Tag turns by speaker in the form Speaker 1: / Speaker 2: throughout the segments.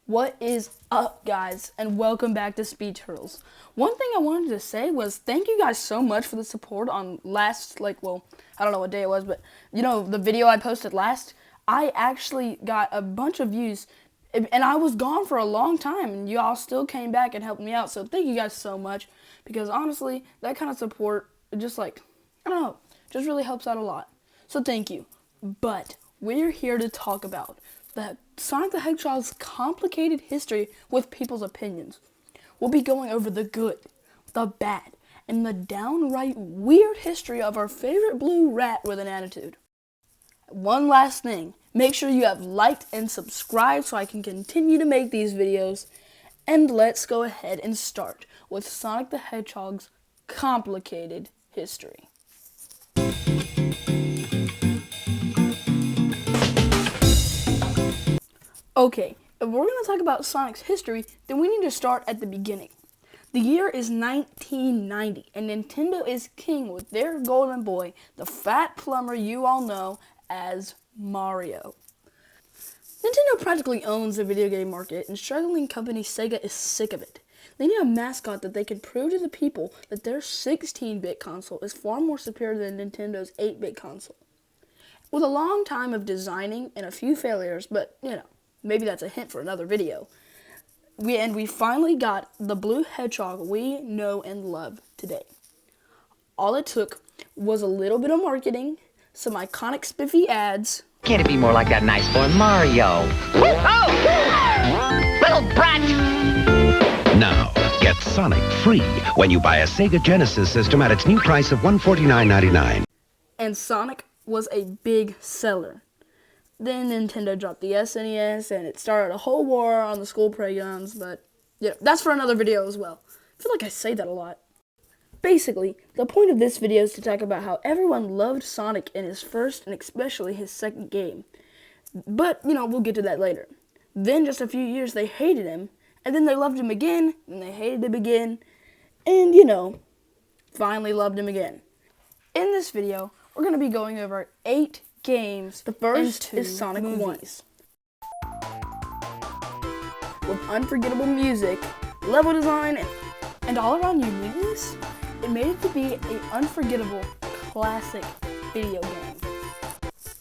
Speaker 1: What is up, guys, and welcome back to Speed Turtles. One thing I wanted to say was thank you guys so much for the support on last, I don't know what day it was, but, the video I posted last. I actually got a bunch of views, and I was gone for a long time, and you all still came back and helped me out, so thank you guys so much, because honestly, that kind of support, just really helps out a lot. So thank you. But we're here to talk about the Sonic the Hedgehog's complicated history with people's opinions. We'll be going over the good, the bad, and the downright weird history of our favorite blue rat with an attitude. One last thing, make sure you have liked and subscribed so I can continue to make these videos. And let's go ahead and start with Sonic the Hedgehog's complicated history. Okay, if we're going to talk about Sonic's history, then we need to start at the beginning. The year is 1990, and Nintendo is king with their golden boy, the fat plumber you all know as Mario. Nintendo practically owns the video game market, and struggling company Sega is sick of it. They need a mascot that they can prove to the people that their 16-bit console is far more superior than Nintendo's 8-bit console. With a long time of designing and a few failures, but, maybe that's a hint for another video. We finally got the blue hedgehog we know and love today. All it took was a little bit of marketing, some iconic spiffy ads.
Speaker 2: Can't it be more like that nice boy Mario? Oh! Little brat!
Speaker 3: Now, get Sonic free when you buy a Sega Genesis system at its new price of $149.99.
Speaker 1: And Sonic was a big seller. Then Nintendo dropped the SNES, and it started a whole war on the school playgrounds, but that's for another video as well. I feel like I say that a lot. Basically, the point of this video is to talk about how everyone loved Sonic in his first and especially his second game. But, we'll get to that later. Then, just a few years, they hated him, and then they loved him again, and they hated him again, and, finally loved him again. In this video, we're going to be going over 8 games. The first is Sonic movies. With unforgettable music, level design, and all-around uniqueness, it made it to be an unforgettable classic video game.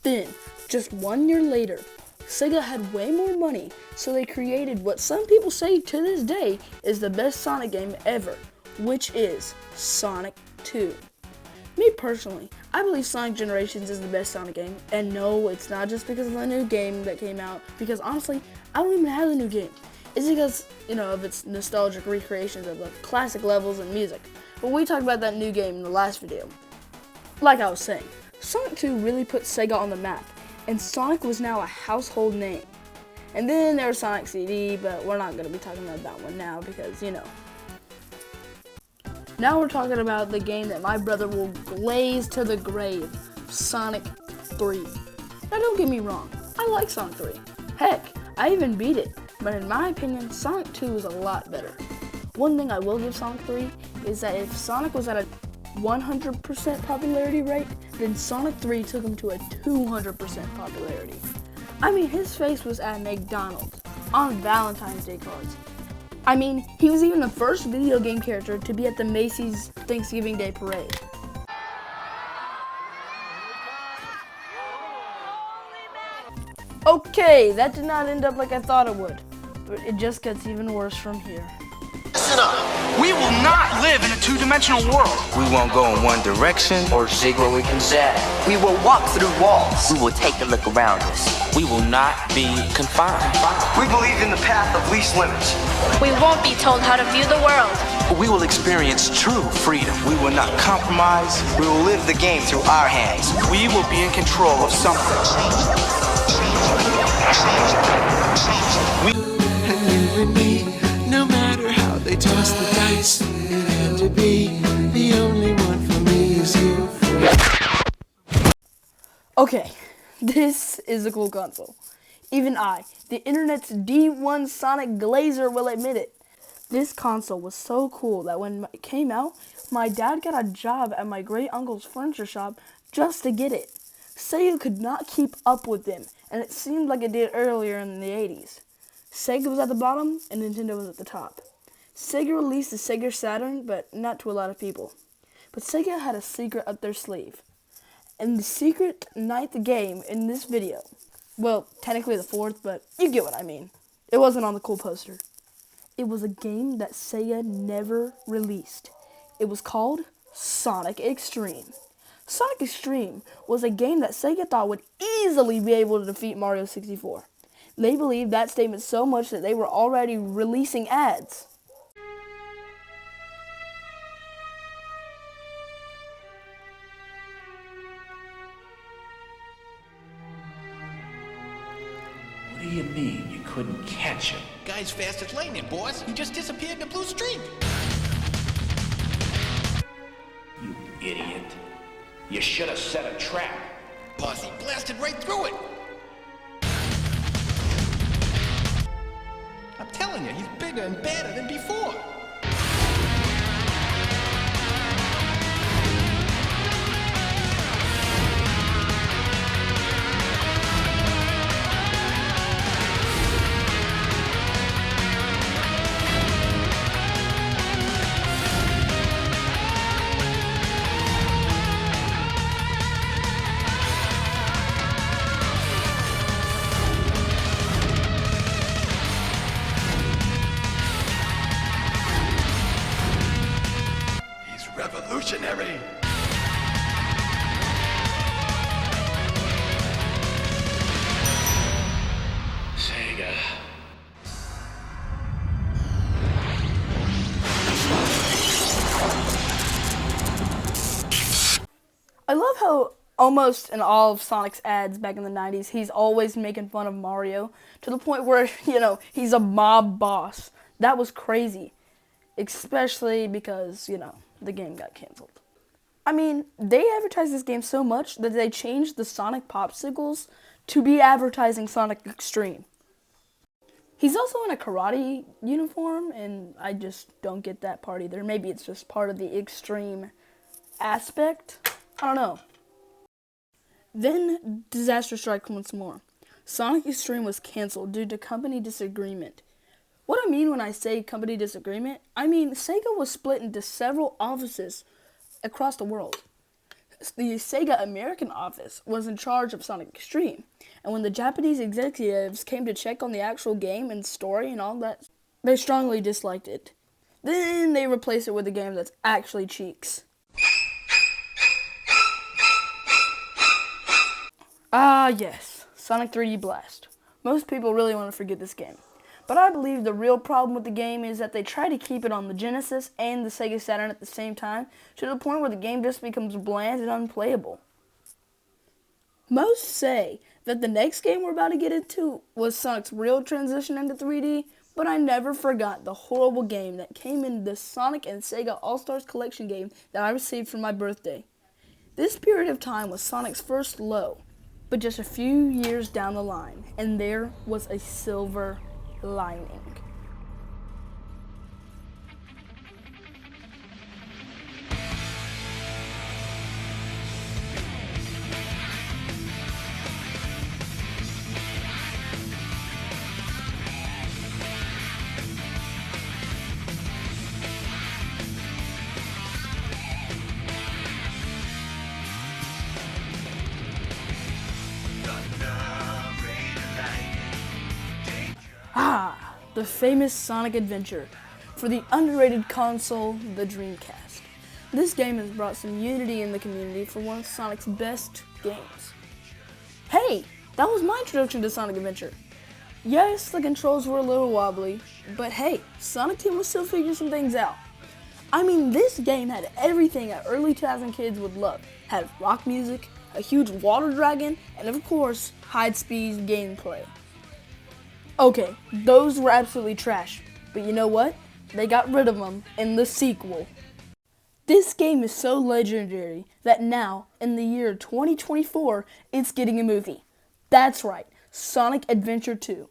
Speaker 1: Then, just 1 year later, Sega had way more money, so they created what some people say to this day is the best Sonic game ever, which is Sonic 2. Me personally, I believe Sonic Generations is the best Sonic game, and no, it's not just because of the new game that came out, because honestly, I don't even have the new game. It's because, of its nostalgic recreations of the classic levels and music. But we talked about that new game in the last video. Like I was saying, Sonic 2 really put Sega on the map, and Sonic was now a household name. And then there was Sonic CD, but we're not going to be talking about that one now because, Now we're talking about the game that my brother will glaze to the grave, Sonic 3. Now don't get me wrong, I like Sonic 3. Heck, I even beat it, but in my opinion, Sonic 2 is a lot better. One thing I will give Sonic 3 is that if Sonic was at a 100% popularity rate, then Sonic 3 took him to a 200% popularity. I mean, his face was at McDonald's on Valentine's Day cards. I mean, he was even the first video game character to be at the Macy's Thanksgiving Day Parade. Okay, that did not end up like I thought it would, but it just gets even worse from here.
Speaker 4: Listen up. We will not live in a two-dimensional world.
Speaker 5: We won't go in one direction
Speaker 2: Or zig where we can zag.
Speaker 5: We will walk through walls.
Speaker 2: We will take a look around us.
Speaker 5: We will not be confined.
Speaker 4: We believe in the path of least limits.
Speaker 6: We won't be told how to view the world.
Speaker 5: We will experience true freedom. We will not compromise.
Speaker 4: We will live the game through our hands. We will be in control of something.
Speaker 7: You and me, no matter how they toss the dice, and to be the only one for me is you.
Speaker 1: Okay, this is a cool console. Even I, the internet's D1 Sonic Glazer, will admit it. This console was so cool that when it came out, my dad got a job at my great uncle's furniture shop just to get it. Sega could not keep up with them, and it seemed like it did earlier in the 80s. Sega was at the bottom and Nintendo was at the top. Sega released the Sega Saturn, but not to a lot of people. But Sega had a secret up their sleeve. And the secret ninth game in this video, well, technically the fourth, but you get what I mean. It wasn't on the cool poster. It was a game that Sega never released. It was called Sonic Xtreme. Sonic Xtreme was a game that Sega thought would easily be able to defeat Mario 64. They believed that statement so much that they were already releasing ads.
Speaker 8: What do you mean you couldn't catch him?
Speaker 9: Guy's fast as lightning, boss. He just disappeared in the blue streak.
Speaker 8: You idiot. You should have set a trap.
Speaker 9: Boss, he blasted right through it. I'm telling you, he's bigger and badder than before. Revolutionary!
Speaker 8: Sega.
Speaker 1: I love how almost in all of Sonic's ads back in the 90s, he's always making fun of Mario to the point where, he's a mob boss. That was crazy. Especially because, the game got canceled. I mean, they advertised this game so much that they changed the Sonic popsicles to be advertising Sonic Xtreme. He's also in a karate uniform, and I just don't get that part either. Maybe it's just part of the extreme aspect. I don't know. Then, disaster strikes once more. Sonic Xtreme was canceled due to company disagreement. What I mean when I say company disagreement, I mean Sega was split into several offices across the world. The Sega American office was in charge of Sonic Xtreme, and when the Japanese executives came to check on the actual game and story and all that, they strongly disliked it. Then they replaced it with a game that's actually cheeks. Ah yes, Sonic 3D Blast. Most people really want to forget this game. But I believe the real problem with the game is that they try to keep it on the Genesis and the Sega Saturn at the same time, to the point where the game just becomes bland and unplayable. Most say that the next game we're about to get into was Sonic's real transition into 3D, but I never forgot the horrible game that came in the Sonic and Sega All-Stars Collection game that I received for my birthday. This period of time was Sonic's first low, but just a few years down the line, and there was a silver lining. The famous Sonic adventure for the underrated console, the Dreamcast. This game has brought some unity in the community for one of Sonic's best games. Hey, that was my introduction to Sonic Adventure. Yes, the controls were a little wobbly, but hey, Sonic Team was still figuring some things out. I mean, this game had everything that early 2000 kids would love. Had rock music, a huge water dragon, and of course, high-speed gameplay. Okay, those were absolutely trash, but you know what? They got rid of them in the sequel. This game is so legendary that now, in the year 2024, it's getting a movie. That's right, Sonic Adventure 2.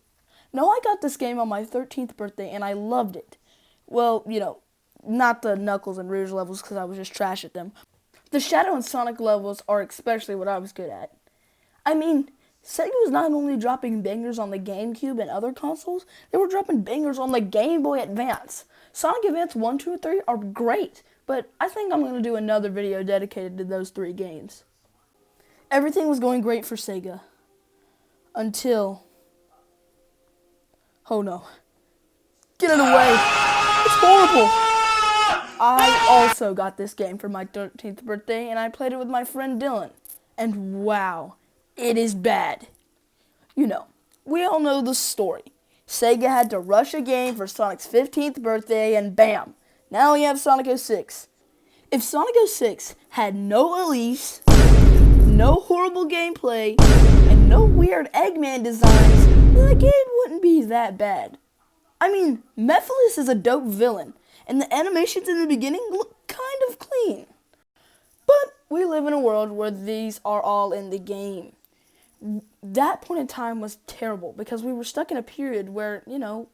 Speaker 1: Now, I got this game on my 13th birthday and I loved it. Well, not the Knuckles and Rouge levels because I was just trash at them. The Shadow and Sonic levels are especially what I was good at. I mean, Sega was not only dropping bangers on the GameCube and other consoles, they were dropping bangers on the Game Boy Advance. Sonic Advance 1, 2, and 3 are great, but I think I'm going to do another video dedicated to those 3 games. Everything was going great for Sega. Until... oh no. Get it away! It's horrible! I also got this game for my 13th birthday, and I played it with my friend Dylan. And wow, it is bad. You know, we all know the story. Sega had to rush a game for Sonic's 15th birthday, and bam, now we have Sonic 06. If Sonic 06 had no Elise, no horrible gameplay, and no weird Eggman designs, then the game wouldn't be that bad. I mean, Mephiles is a dope villain, and the animations in the beginning look kind of clean. But we live in a world where these are all in the game. That point in time was terrible because we were stuck in a period where, you know,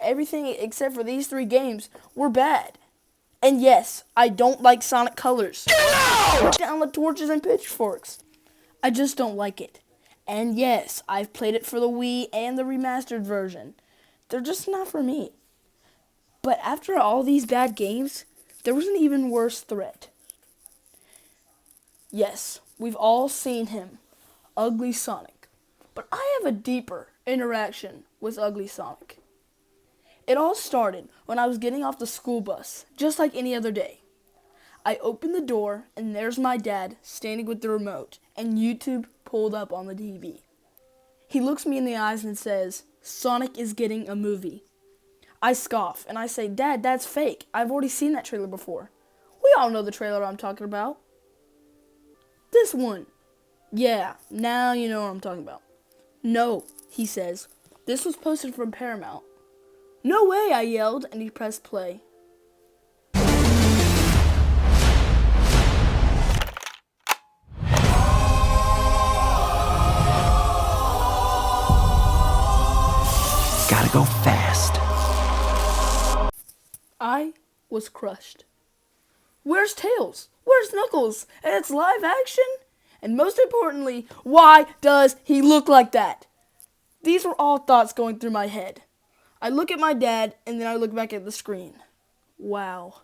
Speaker 1: everything except for these 3 games were bad. And yes, I don't like Sonic colors. Put down the torches and pitchforks. I just don't like it. And yes, I've played it for the Wii and the remastered version. They're just not for me. But after all these bad games, there was an even worse threat. Yes, we've all seen him, Ugly Sonic. But I have a deeper interaction with Ugly Sonic. It all started when I was getting off the school bus, just like any other day. I opened the door, and there's my dad standing with the remote, and YouTube pulled up on the TV. He looks me in the eyes and says, "Sonic is getting a movie." I scoff, and I say, "Dad, that's fake. I've already seen that trailer before." "We all know the trailer I'm talking about." "This one." "Yeah, now you know what I'm talking about." "No," he says. "This was posted from Paramount." "No way," I yelled, and he pressed play.
Speaker 5: Gotta go fast.
Speaker 1: I was crushed. Where's Tails? Where's Knuckles? And it's live action? And most importantly, why does he look like that? These were all thoughts going through my head. I look at my dad, and then I look back at the screen. Wow.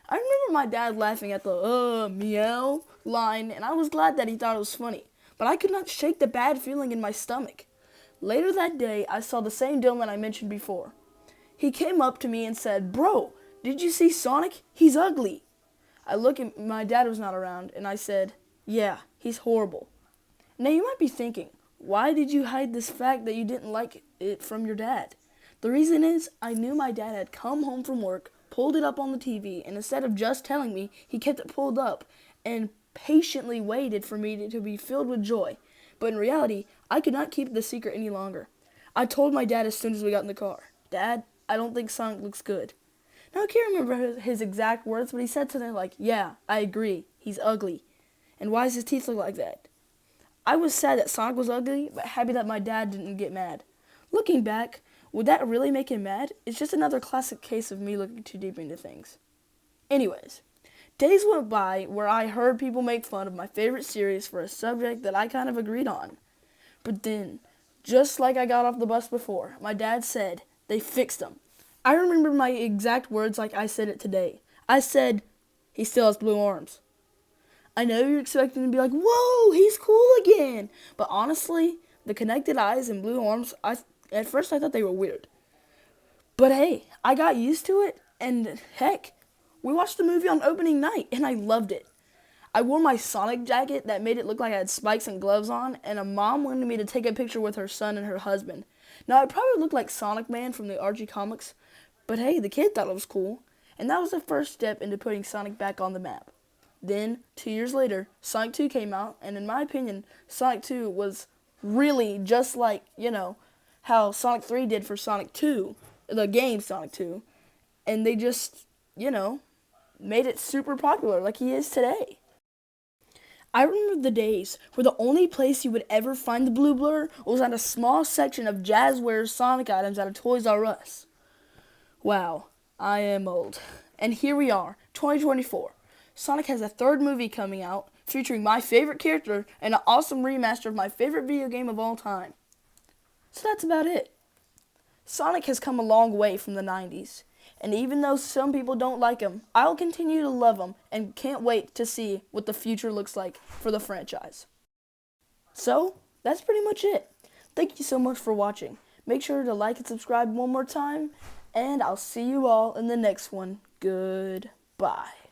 Speaker 1: I remember my dad laughing at the meow line, and I was glad that he thought it was funny. But I could not shake the bad feeling in my stomach. Later that day, I saw the same Dylan I mentioned before. He came up to me and said, "Bro, did you see Sonic? He's ugly." I look at my dad was not around, and I said, "Yeah, he's horrible." Now you might be thinking, why did you hide this fact that you didn't like it from your dad? The reason is, I knew my dad had come home from work, pulled it up on the TV, and instead of just telling me, he kept it pulled up and patiently waited for me to be filled with joy. But in reality, I could not keep the secret any longer. I told my dad as soon as we got in the car, "Dad, I don't think Sonic looks good." Now I can't remember his exact words, but he said something like, "Yeah, I agree, he's ugly. And why does his teeth look like that?" I was sad that Sonic was ugly, but happy that my dad didn't get mad. Looking back, would that really make him mad? It's just another classic case of me looking too deep into things. Anyways, days went by where I heard people make fun of my favorite series for a subject that I kind of agreed on. But then, just like I got off the bus before, my dad said, "They fixed him." I remember my exact words like I said it today. I said, "He still has blue arms." I know you're expecting to be like, "Whoa, he's cool again." But honestly, the connected eyes and blue arms, at first I thought they were weird. But hey, I got used to it, and heck, we watched the movie on opening night, and I loved it. I wore my Sonic jacket that made it look like I had spikes and gloves on, and a mom wanted me to take a picture with her son and her husband. Now, I probably looked like Sonic Man from the Argy comics, but hey, the kid thought it was cool, and that was the first step into putting Sonic back on the map. Then, 2 years later, Sonic 2 came out, and in my opinion, Sonic 2 was really just like, how Sonic 3 did for Sonic 2, the game Sonic 2, and they just, made it super popular like he is today. I remember the days where the only place you would ever find the blue blur was at a small section of Jazzware's Sonic items at a Toys R Us. Wow, I am old. And here we are, 2024. Sonic has a third movie coming out, featuring my favorite character and an awesome remaster of my favorite video game of all time. So that's about it. Sonic has come a long way from the 90s, and even though some people don't like him, I'll continue to love him and can't wait to see what the future looks like for the franchise. So, that's pretty much it. Thank you so much for watching. Make sure to like and subscribe one more time, and I'll see you all in the next one. Goodbye.